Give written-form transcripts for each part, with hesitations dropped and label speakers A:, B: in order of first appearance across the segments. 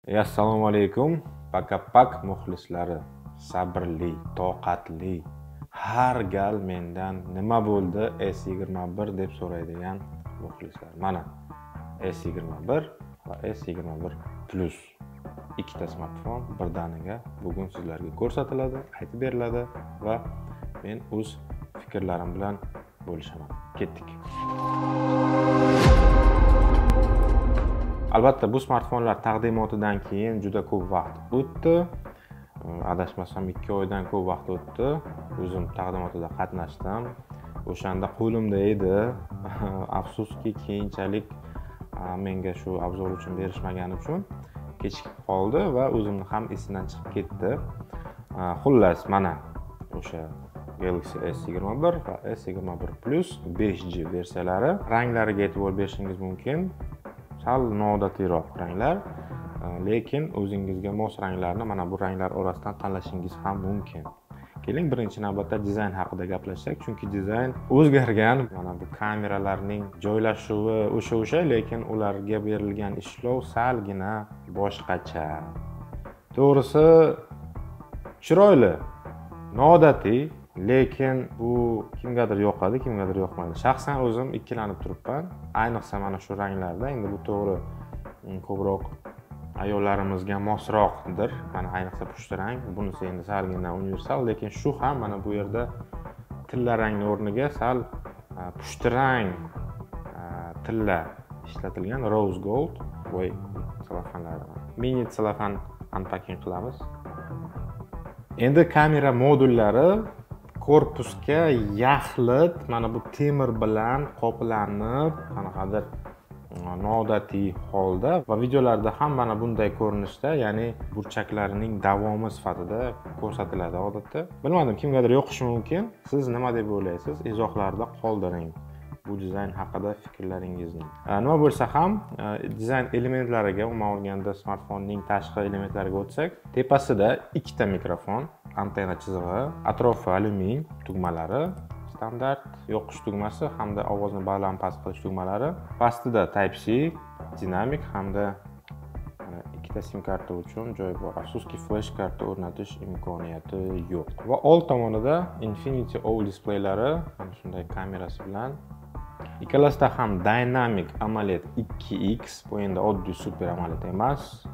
A: Assalomu alaykum. Pak muxlislari, sabrli, toqatli, har gal mendan nima bo'ldi S21 deb so'raydigan muxlislar. Mana S21 va S21 Plus ikkita smartfon birdaniga bugun sizlarga ko'rsatiladi, aytib beriladi va men o'z fikrlarim bilan bo'lishaman. Ketdik. Albatta bu smartfonlar taqdimotidan keyin juda ko'p vaqt o'tdi. Adashmasam 2 oydan ko'p vaqt o'tdi. O'zim taqdimotida qatnashdim. O'shanda qo'limda edi. Afsuski keyinchalik menga shu obzor uchun berishmagani uchun kechikib qoldi va o'zimni ham esimdan chiqib ketdi. Xullas mana o'sha Galaxy S21 va S21 Plus 5G versiyalari. Ranglariga e'tibor berishingiz mumkin. Sal noodatiroq ranglar, lekin o'zingizga mos ranglarni mana bu ranglar orasidan tanlashingiz ham mumkin. Keling birinchi navbatda dizayn haqida gaplashsak, chunki dizayn o'zgargan. Mana bu kameralarning joylashuvi o'sha, lekin ularga berilgan ishlov salgina boshqacha. To'g'risi chiroyli, noodatiy, lekin bu kimgadir yoqadi, kimgadir yoqmaydi. Shaxsan o'zim ikkilanib turibman. Ayniqsa mana shu ranglarda. Endi bu to'g'ri ko'proq ayollarimizga mosroqdir. Mana ayniqsa pushti rang. Bunisi endi salgina universal, lekin shu ham mana bu yerda tilla rangning o'rniga sal pushti rang tilla ishlatilgan rose gold voy selofanlardan. Mini selofan unpacking qilamiz. Endi kamera modullari korpusga yaxlit mana bu temir bilan qoplanib, qanaqadir noodatiy holda va videolarda ham mana bunday ko'rinishda, ya'ni burchaklarining davomi sifatida ko'rsatiladi odatda. Bilmadim, kimgadir yoqishi mumkin. Siz nima deb o'ylaysiz? Izohlarda qoldiring bu dizayn haqida fikrlaringizni. Nima bo'lsa ham dizayn elementlariga, umuman olganda smartfonning tashqi elementlariga o'tsak, tepasida ikkita mikrofon, antenna chizig'i, atrofi alyumin tugmalari, standart yoqish tugmasi hamda ovozni baland past qilish tugmalari, pastida Type-C, dinamik hamda ikkita sim karta uchun joy bor. Afsuski flash karta o'rnatish imkoniyati yo'q. Va old tomonida Infinity O displaylari, mana shunday kamerasi bilan. Ikkalasida ham Dynamic AMOLED 2X, bu endi oddiy super AMOLED emas.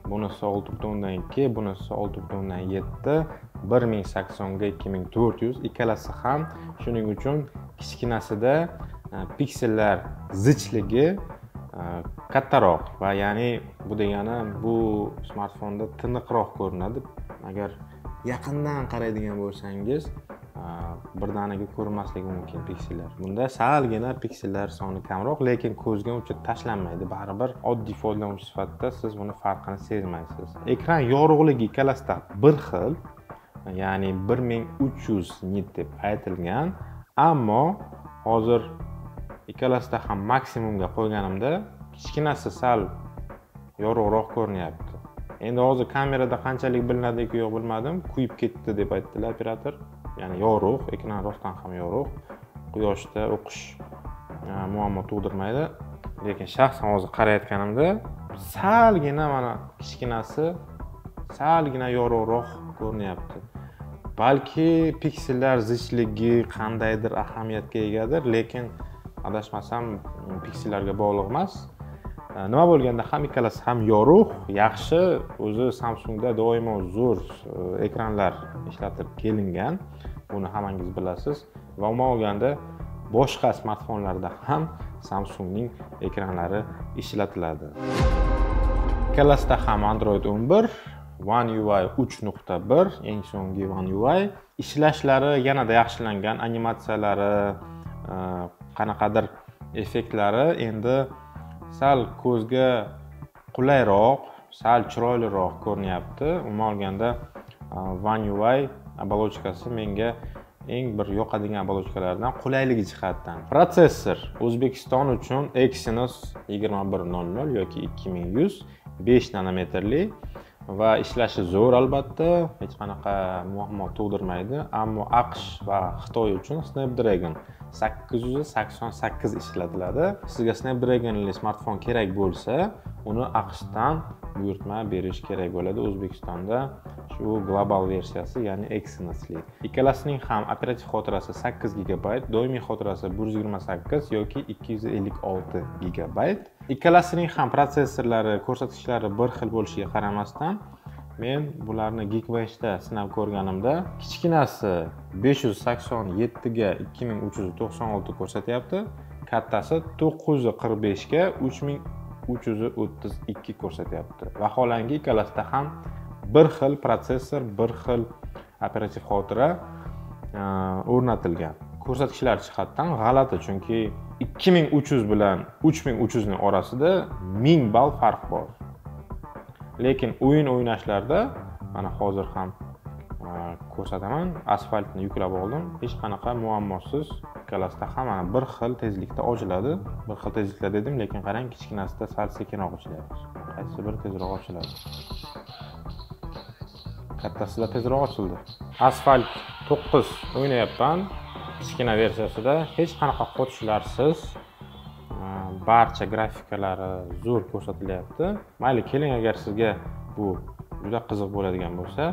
A: Bunisi 6.2, bunisi 6.7, 1080 ga 2400. Ikkalasi ham shuning uchun kichkinasida piksellar zichligi kattaroq va ya'ni bu degani bu smartfonda tiniqroq ko'rinadi. Agar yaqindan qaraydigan bo'lsangiz birdaniga ko'rinmasligi mumkin piksellar. Bunda salgina piksellar soni kamroq, lekin ko'zga uncha tashlanmaydi. Baribir oddiy foydalanuvchi sifatida siz buni farqini sezmaysiz. Ekran yorug'ligi ikkalasida bir xil, ya'ni 1300 nit deb aytilgan, ammo hozir ikkalasida ham maksimumga qo'yganimda kichkinasi sal yorug'roq ko'rinyapti. Endi hozir kamerada qanchalik bilinadi-ku yo'q bilmadim, kuyib ketdi deb aytdilar operator. Ya'ni yorug', ekran rostdan ham yorug'. Quyoshda o'qish muammo tug'dirmaydi. Lekin shaxsan hozir qarayotganimda salgina mana kichkinasi salgina yorug'roq ko'rinyapti. Balki piksellar zichligi qandaydir ahamiyatga egadir, lekin adashmasam piksellarga bog'liq emas. Nima bo'lganda ham ikkalasi ham yorug', yaxshi. O'zi Samsungda doimo zo'r ekranlar ishlatib kelingan. Buni hammangiz bilasiz. Va umuman olganda boshqa smartfonlarda ham Samsungning ekranlari ishlatiladi. Ikkalasida ham Android 11, One UI 3.1, eng so'nggi One UI. Ishlashlari yanada yaxshilangan, animatsiyalari, qanaqadir effektlari endi sal ko'zga qulayroq, sal chiroyliroq ko'rinyapti. Umuman olganda One UI obolochkasi menga eng bir yoqadigan obolochkalardan qulayligi jihatdan. Protsessor O'zbekiston uchun Exynos 2100 yoki 2100 5 nanometrli va ishlashi zo'r albatta, hech qanaqa muammo tug'dirmaydi, ammo AQSh va Xitoy uchun Snapdragon 888 ishlatiladi. Sizga Snapdragonli smartfon kerak bo'lsa, uni AQShdan buyurtma berish kerak bo'ladi. O'zbekistonda shu global versiyasi, ya'ni Exynos'li. Ikkalasining ham operativ xotirasi 8 GB, doimiy xotirasi 128 yoki 256 GB. Ikkalasining ham prosessorlari, ko'rsatkichlari bir xil bo'lishiga qaramasdan, men bularni Geekbench'da sinab ko'rganimda, kichkinasi 587 ga 2396 ko'rsatyapti, kattasi 945 ga 3332 ko'rsatyapti. Vaholanki ikkalasida ham bir xil prosessor, bir xil operativ xotira o'rnatilgan. Ko'rsatkichlar jihatdan g'alati, chunki 2300 bilan 3300 ning orasida 1000 ball farq bor. Lekin o'yin o'ynashlarda, mana hozir ham ko'rsataman, Asfaltni yuklab oldim. Hech qanaqa muammosiz ikkalasida ham mana bir xil tezlikda ochiladi. Bir xil tezlikda dedim, lekin qarang, kichkinasida sal sekinroq ochilyapti. Qaysi biri tezroq ochiladi? Kattasida tezroq ochildi. Asfalt 9 o'ynayapman. Kichkina versiyasida hech qanaqa qo'shishlarsiz barcha grafikalari zo'r ko'rsatilyapti. Mayli, keling, agar sizga bu juda qiziq bo'ladigan bo'lsa,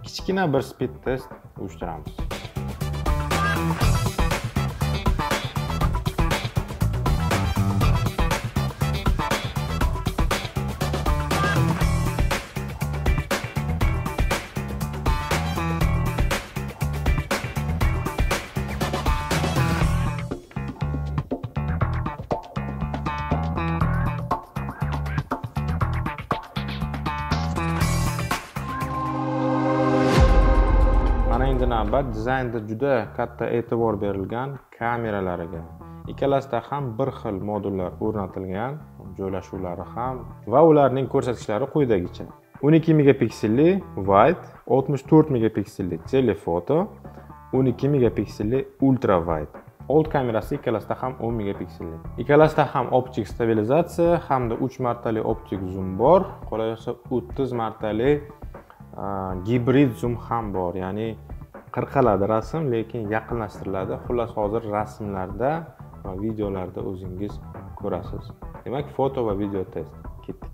A: kichkina bir speed test uyushtiramiz. Endi navbat dizaynda juda katta e'tibor berilgan kameralariga. Ikkalasida ham bir xil modullar o'rnatilgan, joylashuvlari ham va ularning ko'rsatkichlari quyidagicha. 12 megapikselli wide, 64 megapikselli telefoto, 12 megapikselli ultra wide. Old kamerasi ikkalasida ham 10 megapikselli. Ikkalasida ham optik stabilizatsiya hamda 3 martali optik zoom bor. Qolaversa 30 martali gibrid zoom ham bor, ya'ni qirqaladi rasm, lekin yaqinlashtiriladi. Xullas, hozir rasmlarda va videolarda o'zingiz ko'rasiz. Demak, foto va video test. Ketdik.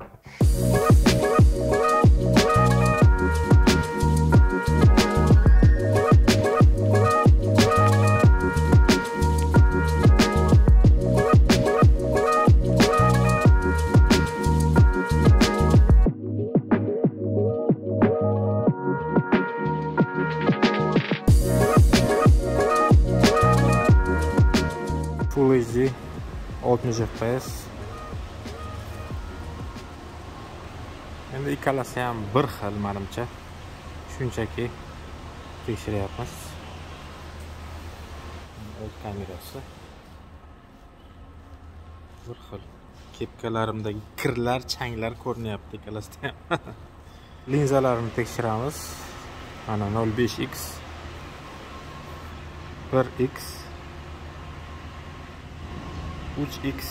A: Full HD 60 fps. Endi ikkalasi ham bir xil, menimcha. Shunchaki tekshiryapmiz. Old kamerasi bir xil. Kepkalarimdagi kirlar, changlar ko'rinyapti ikkalasida ham. Linzalarini tekshiramiz. Mana 05x 1x 3x.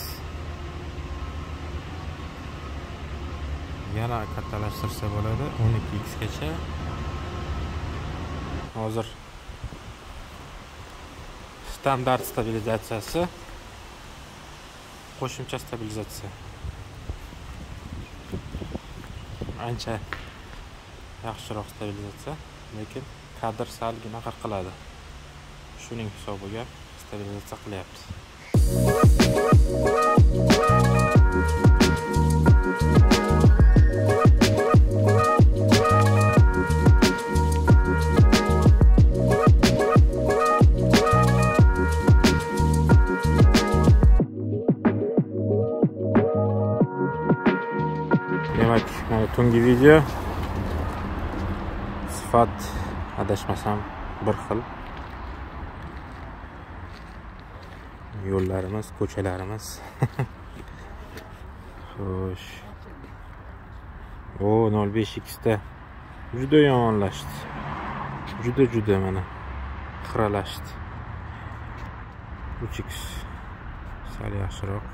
A: Yana kattalashtirsa bo'ladi, 12x gacha. Hozir standart stabilizatsiyasi, qo'shimcha stabilizatsiya. Ancha yaxshiroq stabilizatsiya, lekin kadr salgina qirqiladi. Shuning hisobiga stabilizatsiya qilyapti. Demak, mana tungi video sifat adashmasam bir xil. Yo'llarimiz, ko'chalarimiz. Xo'sh. O 05x da juda yomonlashdi. Juda mana xiralashdi. 3x sal yaxshiroq.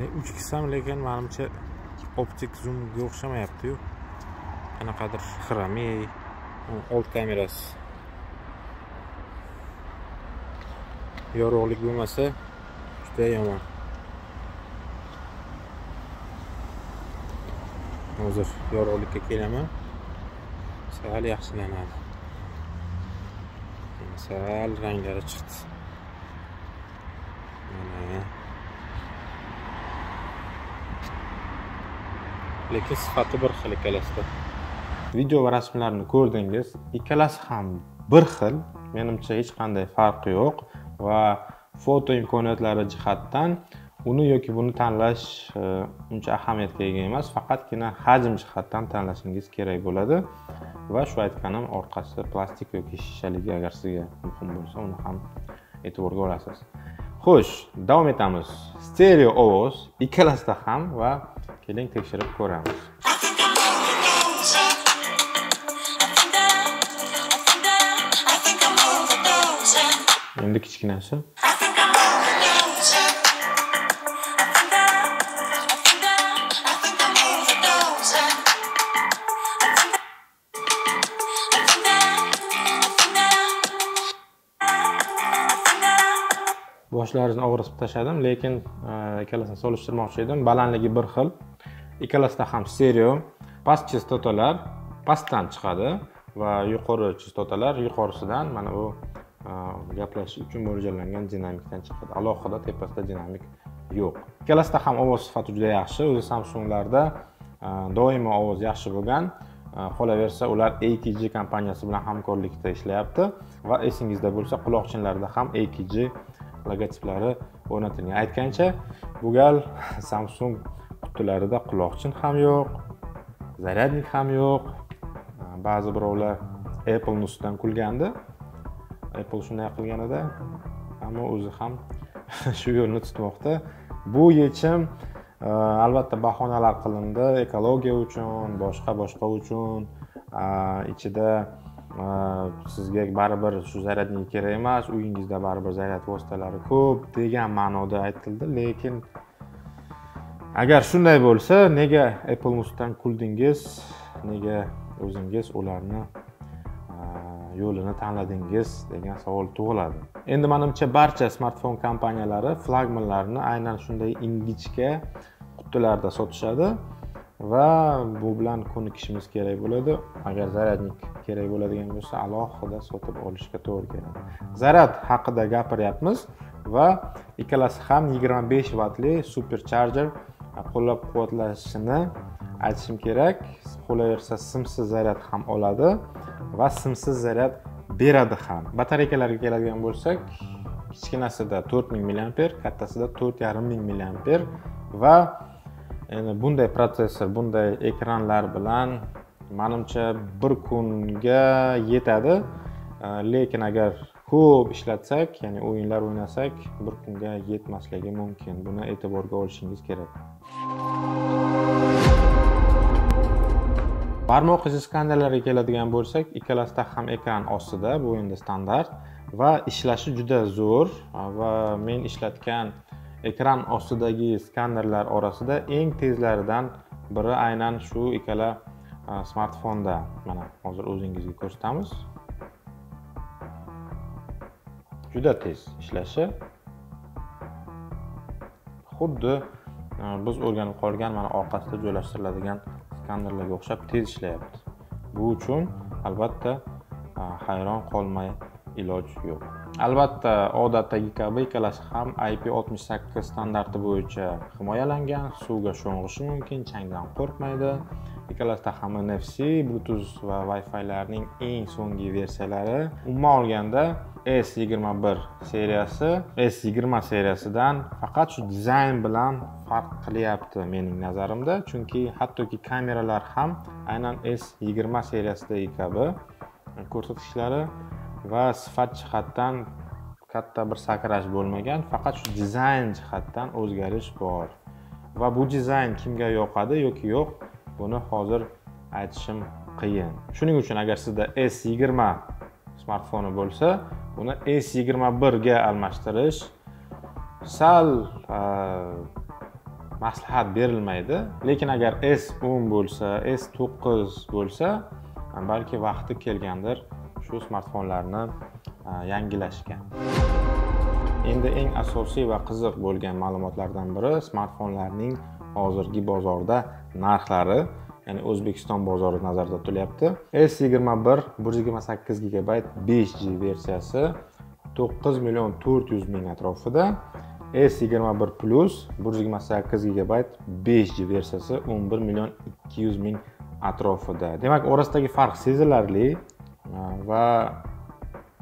A: 3 qilsam, lekin menimcha optik zoomga o'xshamayapti-yu. Qanaqadir xirami, old kamerasi. Yorug'lik bo'lmasa, juda yomon. Hozir yorug'likka kelaman. Sal yaxshilanadi. Sal ranglari chiqdi. Mana. Lekin sifati bir xil ikkalasida. Video va rasmlarni ko'rdingiz. Ikkalasi ham bir xil. Menimcha hech qanday farqi yo'q va foto imkoniyatlari jihatdan uni yoki buni tanlash uncha ahamiyatga ega emas, faqatgina hajm jihatdan tanlashingiz kerak bo'ladi. Va shu aytganim, orqasi plastik yoki shishaligi agar sizga muhim bo'lsa, uni ham e'tiborga olasiz. Xo'sh, davom etamiz. Stereo ovoz ikkalasida ham va keling tekshirib ko'ramiz. Endi kichkinasi. Boshlarini og'ritib tashladim, lekin ikkalasini solishtirmoqchi edim. Balandligi bir xil. Ikkalasida ham stereo. Past chastotalar pastdan chiqadi va yuqori chastotalar yuqorisidan, mana bu gaplashish uchun mo'ljallangan dinamikdan chiqadi. Alohida tepasida dinamik yo'q. Ikkalasida ham ovoz sifati juda yaxshi. O'zi Samsunglarda doimo ovoz yaxshi bo'lgan. Qolaversa, ular AKG kompaniyasi bilan hamkorlikda ishlayapti va esingizda bo'lsa, quloqchinlarda ham AKG logotiplari o'rnatilgan. Aytgancha, bu gal Samsung qutilarida quloqchin ham yo'q, zaryadnik ham yo'q. Ba'zi birovlar Apple ustidan kulgandi. Apple shunday qilganida, ammo o'zi ham shu yo'lni tutmoqda. Bu yechim albatta bahonalar qilindi, ekologiya uchun, boshqa uchun, ichida sizga baribir shu zaryadnik kerak emas, uyingizda baribir zaryad vositalari ko'p degan ma'noda aytildi, lekin agar shunday bo'lsa, nega Apple ustidan kuldingiz, nega o'zingiz ularni yo'lini tanladingiz degan savol tug'iladi. Endi menimcha barcha smartfon kompaniyalari flagmanlarni aynan shunday ingichka qutilarda sotishadi va bu bilan ko'nikishimiz kerak bo'ladi. Agar zaryadnik kerak bo'ladigan bo'lsa, alohida sotib olishga to'g'ri keladi. Zaryad haqida gapiryapmiz va ikkalasi ham 25 vatli supercharger qo'llab-quvvatlashini aytishim kerak. Qolaversa, simsiz zaryad ham oladi va simsiz zaryad beradi ham. Batareyalarga keladigan bo'lsak, kichkinasida 4000 mAh, kattasida 4500 mAh va bunday protsessor, bunday ekranlar bilan menimcha bir kunga yetadi. Lekin agar ko'p ishlatsak, ya'ni o'yinlar o'ynasak, bir kunga yetmasligi mumkin. Buni e'tiborga olishingiz kerak. Barmoq izi skanerlariga keladigan bo'lsak, ikkalasida ham ekran ostida, bu endi standart va ishlashi juda zo'r va men ishlatgan ekran ostidagi skanerlar orasida eng tezlaridan biri aynan shu ikkala smartfonda. Mana hozir o'zingizga ko'rsatamiz. Juda tez ishlashi. Xuddi biz o'rganib qolgan mana orqasida joylashtiriladigan skanerlarga o'xshab tez ishlayapti. Bu uchun albatta hayron qolmay iloj yo'q. Albatta, odatdagi kabi ikkalasi ham IP68 standarti bo'yicha himoyalangan, suvga sho'ng'ishi mumkin, changdan qo'rqmaydi. Ikkalasida ham NFC, Bluetooth va Wi-Fi larning eng so'nggi versiyalari. Umuman olganda S21 seriyasi S20 seriyasidan faqat shu dizayn bilan farq qilyapti mening nazarimda, chunki hattoki kameralar ham aynan S20 seriyasidagi kabi ko'rsatkichlari va sifat jihatdan katta bir sakrash bo'lmagan, faqat shu dizayn jihatdan o'zgarish bor. Va bu dizayn kimga yoqadi yoki yo'q, buni hozir aytishim qiyin. Shuning uchun agar sizda S20 smartfoni bo'lsa, uni S21 ga almashtirish sal maslahat berilmaydi. Lekin agar S10 bo'lsa, S9 bo'lsa, balki vaqti kelgandir shu smartfonlarni yangilashga. Endi eng asosiy va qiziq bo'lgan ma'lumotlardan biri smartfonlarning hozirgi bozorda narxlari, ya'ni O'zbekiston bozori nazarda tutilyapti. S21 128 GB 5G versiyasi 9.400.000 atrofida, S21 Plus 128 GB 5G versiyasi 11.200.000 atrofida. Demak, orasidagi farq sezilarli va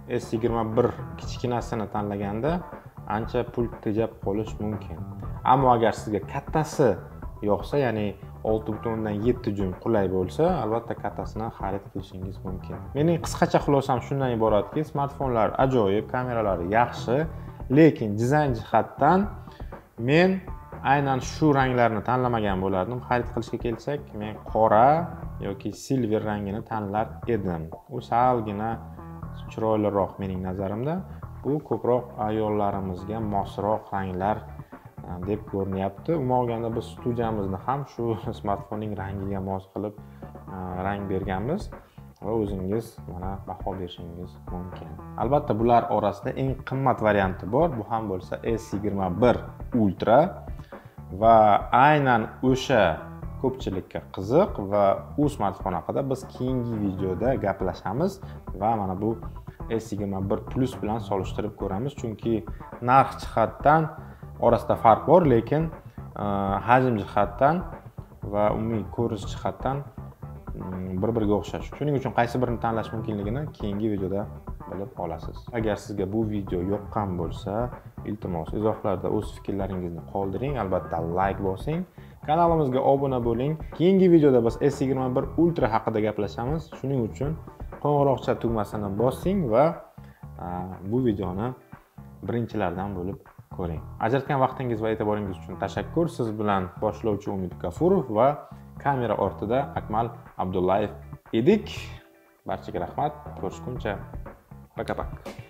A: S21 kichkinasini tanlaganda ancha pul tejab qolish mumkin. Ammo agar sizga kattasi yoqsa, ya'ni 6.7 jum qulay bo'lsa, albatta kattasini xarid qilishingiz mumkin. Mening qisqacha xulosam shundan iboratki, smartfonlar ajoyib, kameralari yaxshi, lekin dizayn jihatdan men aynan shu ranglarni tanlamagan bo'lardim. Xarid qilishga kelsak, men qora yoki silver rangini tanlar edim. U salgina chiroyliroq mening nazarimda. Bu ko'proq ayollarimizga mosroq ranglar deb ko'rinyapti. Umuman olganda biz studiyamizni ham shu smartfonning rangiga mos qilib rang berganmiz va o'zingiz mana baho berishingiz mumkin. Albatta bular orasida eng qimmat varianti bor. Bu ham bo'lsa S21 Ultra va aynan o'sha ko'pchilikka qiziq va u smartfon haqida biz keyingi videoda gaplashamiz va mana bu S21 Plus bilan solishtirib ko'ramiz, chunki narx jihatdan orasida farq bor, lekin hajm jihatdan va umumiy ko'rinish jihatdan bir-biriga o'xshash. Shuning uchun qaysi birini tanlash mumkinligini keyingi videoda bilib olasiz. Agar sizga bu video yoqqan bo'lsa, iltimos izohlarda o'z fikrlaringizni qoldiring, albatta like bosing, kanalimizga obuna bo'ling. Keyingi videoda biz S21 Ultra haqida gaplashamiz. Shuning uchun qo'ng'iroqcha tugmasini bosing va bu videoni birinchilardan bo'lib ko'ring. Ajratgan vaqtingiz va e'tiboringiz uchun tashakkur. Siz bilan boshlovchi Umid Gafurov va kamera ortida Akmal Abdullayev edik. Barchaga rahmat. Ko'rishguncha. Paka-pak.